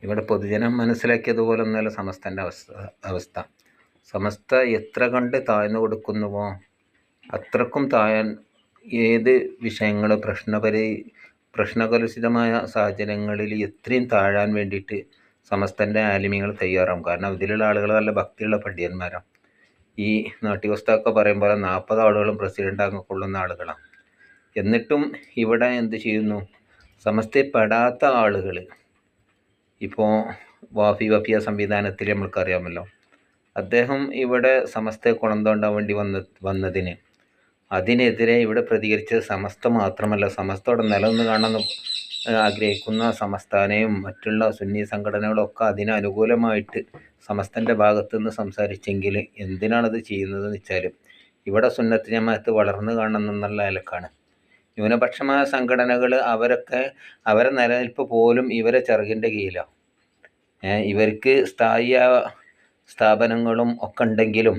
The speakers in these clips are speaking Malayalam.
ഇവിടെ പൊതുജനം മനസ്സിലാക്കിയതുപോലൊന്നുമല്ല സമസ്തൻ്റെ അവസ്ഥ. സമസ്ത എത്ര കണ്ട് താഴ്ന്നു കൊടുക്കുന്നുവോ അത്രക്കും താഴാൻ ഏത് വിഷയങ്ങൾ പ്രശ്നകലുഷിതമായ സാഹചര്യങ്ങളിൽ എത്രയും താഴാൻ വേണ്ടിയിട്ട് സമസ്തൻ്റെ ആലിമീങ്ങൾ തയ്യാറാവും. കാരണം ഇതിലുള്ള ആളുകൾ നല്ല ഭക്തിയുള്ള പണ്ഡിതന്മാരാണ്. ഈ നാട്ടിവസ്ഥയൊക്കെ പറയുമ്പോൾ 40 ആളുകളും പ്രസിഡൻ്റ് ആകാൻ കൊള്ളുന്ന ആളുകളാണ്. എന്നിട്ടും ഇവിടെ എന്ത് ചെയ്യുന്നു? സമസ്തയിൽ പെടാത്ത ആളുകൾ, ഇപ്പോൾ വഫിയ സംവിധാനത്തിൽ നമ്മൾക്കറിയാമല്ലോ, അദ്ദേഹം ഇവിടെ സമസ്തയെ കൊണ്ടുപോകാൻ വേണ്ടി വന്നതിന് അതിനെതിരെ ഇവിടെ പ്രതികരിച്ചത് സമസ്ത മാത്രമല്ല, സമസ്തയോടെ നിലനിന്ന് കാണാൻ ആഗ്രഹിക്കുന്ന സമസ്താനെയും മറ്റുള്ള സുന്നി സംഘടനകളൊക്കെ അതിനനുകൂലമായിട്ട് സമസ്തൻ്റെ ഭാഗത്തുനിന്ന് സംസാരിച്ചെങ്കിൽ എന്തിനാണത് ചെയ്യുന്നതെന്ന് വെച്ചാൽ ഇവിടെ സുന്നത്ത് ജമാഅത്ത് വളർന്നു കാണണമെന്നുള്ള നിലക്കാണ്. ന്യൂനപക്ഷമായ സംഘടനകൾ അവരെ നിലനിൽപ്പ് പോലും ഇവരെ ചിറകിൻ്റെ കീഴിലാണ്. ഇവർക്ക് സ്ഥായി സ്ഥാപനങ്ങളും ഒക്കെ ഉണ്ടെങ്കിലും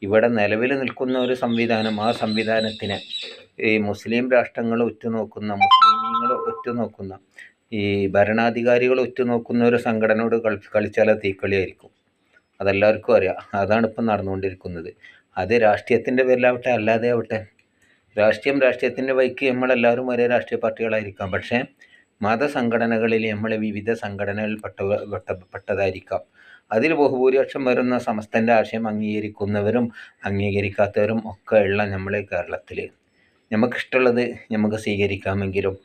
ഇവിടെ നിലവിൽ നിൽക്കുന്ന ഒരു സംവിധാനം, ആ സംവിധാനത്തിനെ ഈ മുസ്ലിം രാഷ്ട്രങ്ങൾ ഉറ്റുനോക്കുന്ന, മുസ്ലിമീങ്ങൾ ഉറ്റുനോക്കുന്ന, ഈ ഭരണാധികാരികൾ ഉറ്റുനോക്കുന്ന ഒരു സംഘടനയോട് കളിച്ചാൽ തീക്കളിയായിരിക്കും. അതെല്ലാവർക്കും അറിയാം. അതാണ് ഇപ്പം നടന്നുകൊണ്ടിരിക്കുന്നത്. അത് രാഷ്ട്രീയത്തിൻ്റെ പേരിലാവട്ടെ അല്ലാതെ ആവട്ടെ, രാഷ്ട്രീയത്തിൻ്റെ വഴിക്ക് നമ്മളെല്ലാവരും ഒരേ രാഷ്ട്രീയ പാർട്ടികളായിരിക്കാം. പക്ഷേ മതസംഘടനകളിൽ നമ്മൾ വിവിധ സംഘടനകളിൽ പെട്ടതായിരിക്കാം. അതിൽ ബഹുഭൂരിപക്ഷം വരുന്ന സമസ്തൻ്റെ ആശയം അംഗീകരിക്കുന്നവരും അംഗീകരിക്കാത്തവരും ഒക്കെ ഉള്ള നമ്മളെ കേരളത്തിൽ നമുക്കിഷ്ടമുള്ളത് നമുക്ക് സ്വീകരിക്കാമെങ്കിലും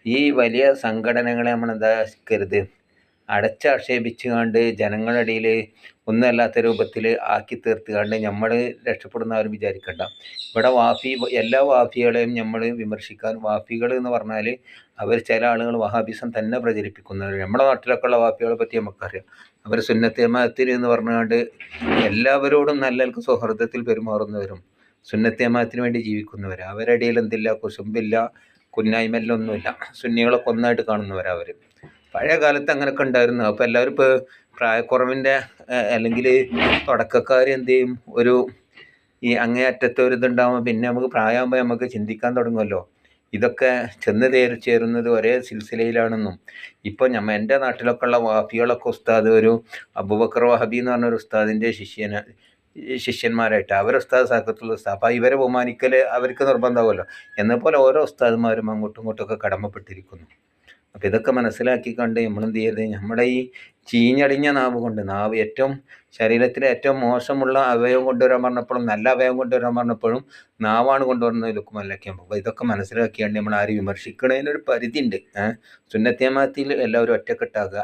ഈ വലിയ സംഘടനകളെ നമ്മൾ എന്താക്കരുത്, അടച്ചാക്ഷേപിച്ച് കണ്ട് ജനങ്ങളുടെ ഇടയിൽ ഒന്നുമല്ലാത്ത രൂപത്തിൽ ആക്കി തീർത്തുകൊണ്ട് നമ്മൾ രക്ഷപ്പെടുന്നവരും വിചാരിക്കണ്ട. ഇവിടെ എല്ലാ വാഫികളെയും നമ്മൾ വിമർശിക്കാൻ, വാഫികൾ എന്ന് പറഞ്ഞാൽ അവർ ചില ആളുകൾ വഹാബിസം തന്നെ പ്രചരിപ്പിക്കുന്നവർ. നമ്മുടെ നാട്ടിലൊക്കെ ഉള്ള വാഫികളെ പറ്റി നമുക്കറിയാം. അവർ സുന്നത്ത് ജമാഅത്തിൽ എന്ന് പറഞ്ഞുകൊണ്ട് എല്ലാവരോടും നല്ല സൗഹൃദത്തിൽ പെരുമാറുന്നവരും സുന്നത്ത് ജമാഅത്തിന് വേണ്ടി ജീവിക്കുന്നവർ. അവരുടെ ഇടയിൽ എന്തില്ല, കുശുമ്പില്ല, കുന്നായ്മല്ലൊന്നുമില്ല. സുന്നികളൊക്കെ ഒന്നായിട്ട് കാണുന്നവരവർ. പഴയ കാലത്ത് അങ്ങനെയൊക്കെ ഉണ്ടായിരുന്നു. അപ്പോൾ എല്ലാവരും ഇപ്പോൾ പ്രായക്കുറവിൻ്റെ അല്ലെങ്കിൽ തുടക്കക്കാർ എന്ത് ചെയ്യും, ഈ അങ്ങേയറ്റത്തെ ഒരു ഇതുണ്ടാകുമ്പോൾ പിന്നെ നമുക്ക് പ്രായമാകുമ്പോൾ നമുക്ക് ചിന്തിക്കാൻ തുടങ്ങുമല്ലോ, ഇതൊക്കെ ചെന്ന് ചേരുന്നത് ഒരേ സിൽസിലയിലാണെന്നും. ഇപ്പോൾ എൻ്റെ നാട്ടിലൊക്കെ ഉള്ള വാഫികളൊക്കെ ഉസ്താദ് ഒരു അബൂബക്കർ വഹബി എന്ന് പറഞ്ഞൊരു ഉസ്താദിൻ്റെ ശിഷ്യന്മാരായിട്ട് ഉസ്താദ് സാക്കത്തുൽ ഉസ്താദ്. അപ്പോൾ ഇവരെ ബഹുമാനിക്കൽ അവർക്ക് നിർബന്ധമാകുമല്ലോ. എന്നപോലെ ഓരോ ഉസ്താദുമാരും അങ്ങോട്ടും ഇങ്ങോട്ടൊക്കെ കടമപ്പെട്ടിരിക്കുന്നു. അപ്പോൾ ഇതൊക്കെ മനസ്സിലാക്കിക്കൊണ്ട് നമ്മളെന്ത് ചെയ്യരുത്, നമ്മുടെ ഈ ചീഞ്ഞടിഞ്ഞ നാവ് കൊണ്ട്, നാവ് ഏറ്റവും ശരീരത്തിലെ ഏറ്റവും മോശമുള്ള അവയവം കൊണ്ടുവരാൻ പറഞ്ഞപ്പോഴും നല്ല അവയവം കൊണ്ടുവരാൻ പറഞ്ഞപ്പോഴും നാവാണ് കൊണ്ടുവരുന്നത് ലുക്കുമല്ലൊക്കെ. അപ്പോൾ ഇതൊക്കെ മനസ്സിലാക്കിയാണ്ട് നമ്മൾ ആരും വിമർശിക്കുന്നതിനൊരു പരിധി ഉണ്ട്. സുന്നത്ത് ജമാഅത്തിൽ എല്ലാവരും ഒറ്റക്കെട്ടാകുക.